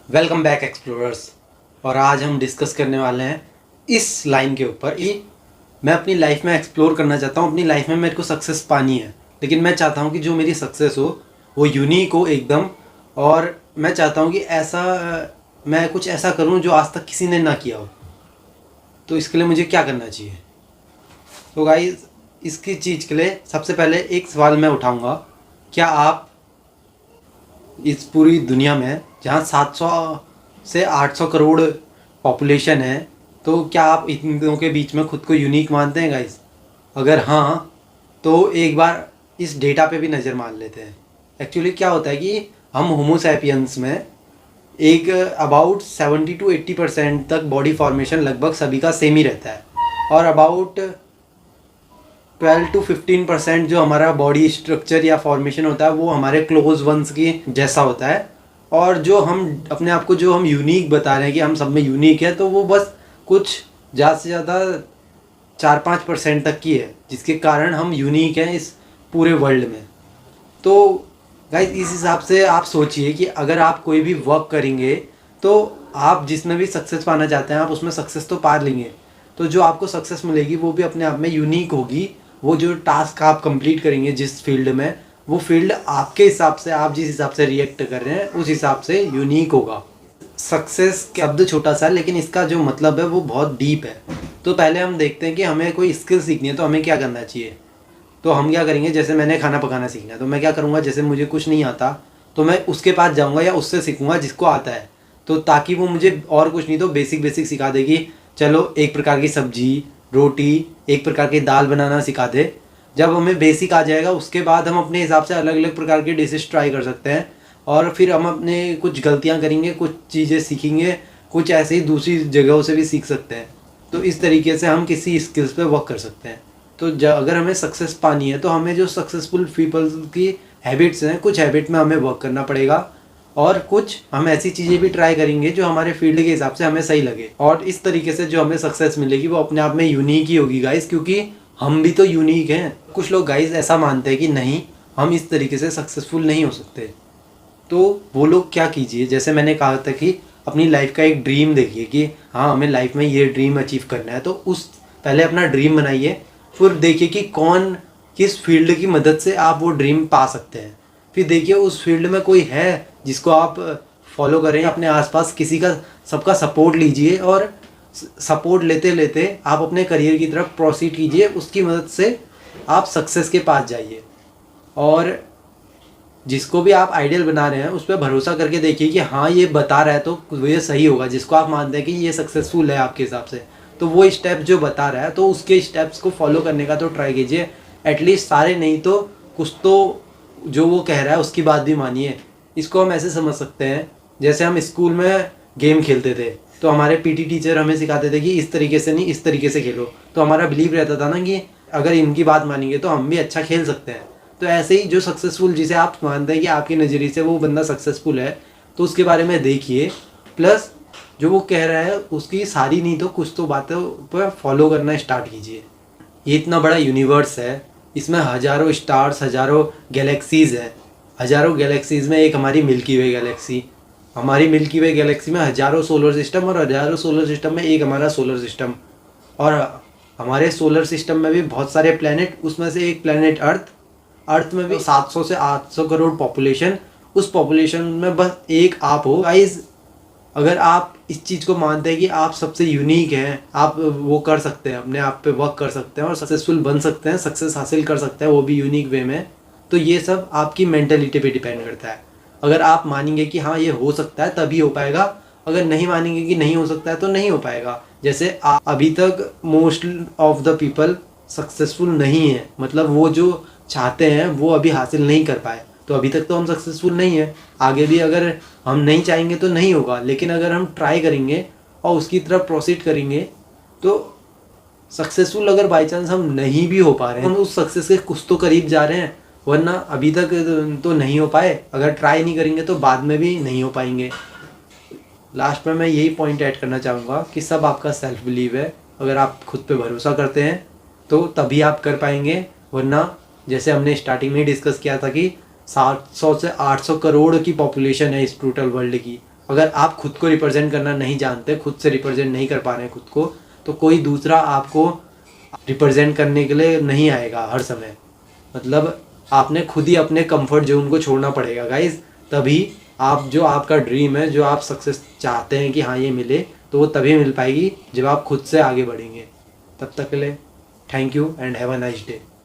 Welcome back explorers. और आज हम डिस्कस करने वाले हैं इस लाइन के ऊपर कि मैं अपनी लाइफ में एक्सप्लोर करना चाहता हूँ। अपनी लाइफ में मेरे को सक्सेस पानी है, लेकिन मैं चाहता हूँ कि जो मेरी सक्सेस हो वो यूनिक हो एकदम। और मैं चाहता हूँ कि ऐसा मैं कुछ ऐसा करूँ जो आज तक किसी ने ना किया हो। तो इसके लिए मुझे क्या करना चाहिए? तो गाइस, इसकी चीज़ के लिए सबसे पहले एक सवाल मैं उठाऊँगा। क्या आप इस पूरी दुनिया में जहाँ 700 से 800 करोड़ पॉपुलेशन है, तो क्या आप इन दोनों के बीच में खुद को यूनिक मानते हैं गाइस? अगर हाँ, तो एक बार इस डेटा पे भी नज़र मार लेते हैं। एक्चुअली क्या होता है कि हम होमो सैपियंस में एक अबाउट 70 to 80% तक बॉडी फॉर्मेशन लगभग सभी का सेम ही रहता है, और अबाउट 12 to 15% जो हमारा बॉडी स्ट्रक्चर या फॉर्मेशन होता है वो हमारे क्लोज वंस की जैसा होता है। और जो हम अपने आप को जो हम यूनिक बता रहे हैं कि हम सब में यूनिक है, तो वो बस कुछ ज़्यादा से ज़्यादा 4-5% तक की है, जिसके कारण हम यूनिक हैं इस पूरे वर्ल्ड में। तो गाइस, इस हिसाब से आप सोचिए कि अगर आप कोई भी वर्क करेंगे तो आप जिसमें भी सक्सेस पाना चाहते हैं आप उसमें सक्सेस तो पा लेंगे। तो जो आपको सक्सेस मिलेगी वो भी अपने आप में यूनिक होगी। वो जो टास्क आप कंप्लीट करेंगे जिस फील्ड में, वो फील्ड आपके हिसाब से, आप जिस हिसाब से रिएक्ट कर रहे हैं उस हिसाब से यूनिक होगा। सक्सेस शब्द छोटा सा, लेकिन इसका जो मतलब है वो बहुत डीप है। तो पहले हम देखते हैं कि हमें कोई स्किल सीखनी है तो हमें क्या करना चाहिए। तो हम क्या करेंगे, जैसे मैंने खाना पकाना सीखना है तो मैं क्या करूँगा, जैसे मुझे कुछ नहीं आता तो मैं उसके पास जाऊँगा या उससे सीखूँगा जिसको आता है। तो ताकि वो मुझे और कुछ नहीं तो बेसिक बेसिक सिखा देगी। चलो, एक प्रकार की सब्जी, रोटी, एक प्रकार की दाल बनाना सिखा दे। जब हमें बेसिक आ जाएगा उसके बाद हम अपने हिसाब से अलग अलग प्रकार के डिशेस ट्राई कर सकते हैं। और फिर हम अपने कुछ गलतियाँ करेंगे, कुछ चीज़ें सीखेंगे, कुछ ऐसे ही दूसरी जगहों से भी सीख सकते हैं। तो इस तरीके से हम किसी स्किल्स पे वर्क कर सकते हैं। तो अगर हमें सक्सेस पानी है तो हमें जो सक्सेसफुल पीपल की हैबिट्स हैं, कुछ हैबिट में हमें वर्क करना पड़ेगा, और कुछ हम ऐसी चीज़ें भी ट्राई करेंगे जो हमारे फील्ड के हिसाब से हमें सही लगे। और इस तरीके से जो हमें सक्सेस मिलेगी वो अपने आप में यूनिक ही होगी गाइस, क्योंकि हम भी तो यूनिक हैं। कुछ लोग गाइस ऐसा मानते हैं कि नहीं, हम इस तरीके से सक्सेसफुल नहीं हो सकते। तो वो लोग क्या कीजिए, जैसे मैंने कहा था कि अपनी लाइफ का एक ड्रीम देखिए कि हाँ, हमें लाइफ में ये ड्रीम अचीव करना है। तो उस पहले अपना ड्रीम बनाइए, फिर देखिए कि कौन किस फील्ड की मदद से आप वो ड्रीम पा सकते हैं। फिर देखिए उस फील्ड में कोई है जिसको आप फॉलो करें। अपने आसपास किसी का, सबका सपोर्ट लीजिए, और सपोर्ट लेते लेते आप अपने करियर की तरफ प्रोसीड कीजिए। उसकी मदद से आप सक्सेस के पास जाइए। और जिसको भी आप आइडियल बना रहे हैं उस पर भरोसा करके देखिए कि हाँ, ये बता रहा है तो ये सही होगा। जिसको आप मानते हैं कि ये सक्सेसफुल है आपके हिसाब से, तो वो स्टेप जो बता रहा है तो उसके स्टेप्स को फॉलो करने का तो ट्राई कीजिए। एटलीस्ट सारे नहीं तो कुछ तो जो वो कह रहा है उसकी बात भी मानिए। इसको हम ऐसे समझ सकते हैं, जैसे हम स्कूल में गेम खेलते थे तो हमारे पीटी टीचर हमें सिखाते थे कि इस तरीके से नहीं, इस तरीके से खेलो। तो हमारा बिलीव रहता था ना कि अगर इनकी बात मानेंगे तो हम भी अच्छा खेल सकते हैं। तो ऐसे ही जो सक्सेसफुल, जिसे आप मानते हैं कि आपके नज़रिए से वो बंदा सक्सेसफुल है, तो उसके बारे में देखिए। प्लस जो वो कह रहा है उसकी सारी नहीं तो कुछ तो बातें पर फॉलो करना स्टार्ट कीजिए। ये इतना बड़ा यूनिवर्स है, इसमें हज़ारों स्टार्स, हज़ारों गैलेक्सीज़ है। हज़ारों गैलेक्सीज़ में एक हमारी मिल्की वे गैलेक्सी, हमारी मिल्की वे गैलेक्सी में हज़ारों सोलर सिस्टम, और हज़ारों सोलर सिस्टम में एक हमारा सोलर सिस्टम। और हमारे सोलर सिस्टम में भी बहुत सारे प्लैनेट, उसमें से एक प्लैनेट अर्थ। अर्थ में भी 700 से 800 करोड़ पॉपुलेशन। उस पॉपुलेशन में बस एक आप हो गाइस। अगर आप इस चीज़ को मानते हैं कि आप सबसे यूनिक हैं, आप वो कर सकते हैं, अपने आप पे वर्क कर सकते हैं और सक्सेसफुल बन सकते हैं, सक्सेस हासिल कर सकते हैं, वो भी यूनिक वे में। तो ये सब आपकी मेंटेलिटी पे डिपेंड करता है। अगर आप मानेंगे कि हाँ, ये हो सकता है तभी हो पाएगा। अगर नहीं मानेंगे कि नहीं हो सकता है तो नहीं हो पाएगा। जैसे अभी तक most of the people successful नहीं है, मतलब वो जो चाहते हैं वो अभी हासिल नहीं कर पाए, तो अभी तक तो हम सक्सेसफुल नहीं है। आगे भी अगर हम नहीं चाहेंगे तो नहीं होगा, लेकिन अगर हम ट्राई करेंगे और उसकी तरफ प्रोसीड करेंगे तो सक्सेसफुल, अगर बाई चांस हम नहीं भी हो पा रहे हैं, हम उस सक्सेस के कुछ तो करीब जा रहे हैं। वरना अभी तक तो नहीं हो पाए, अगर ट्राई नहीं करेंगे तो बाद में भी नहीं हो पाएंगे। लास्ट में मैं यही पॉइंट ऐड करना चाहूँगा कि सब आपका सेल्फ बिलीव है। अगर आप खुद पे भरोसा करते हैं तो तभी आप कर पाएंगे। वरना जैसे हमने स्टार्टिंग में डिस्कस किया था कि 700 से 800 करोड़ की पॉपुलेशन है इस टोटल वर्ल्ड की, अगर आप खुद को रिप्रेजेंट करना नहीं जानते, खुद से रिप्रेजेंट नहीं कर पा रहे हैं खुद को, तो कोई दूसरा आपको रिप्रेजेंट करने के लिए नहीं आएगा हर समय। मतलब आपने खुद ही अपने कंफर्ट जोन को छोड़ना पड़ेगा गाइज, तभी आप जो आपका ड्रीम है, जो आप सक्सेस चाहते हैं कि हाँ ये मिले, तो वो तभी मिल पाएगी जब आप खुद से आगे बढ़ेंगे। तब तक के लिए thank you and have a nice day.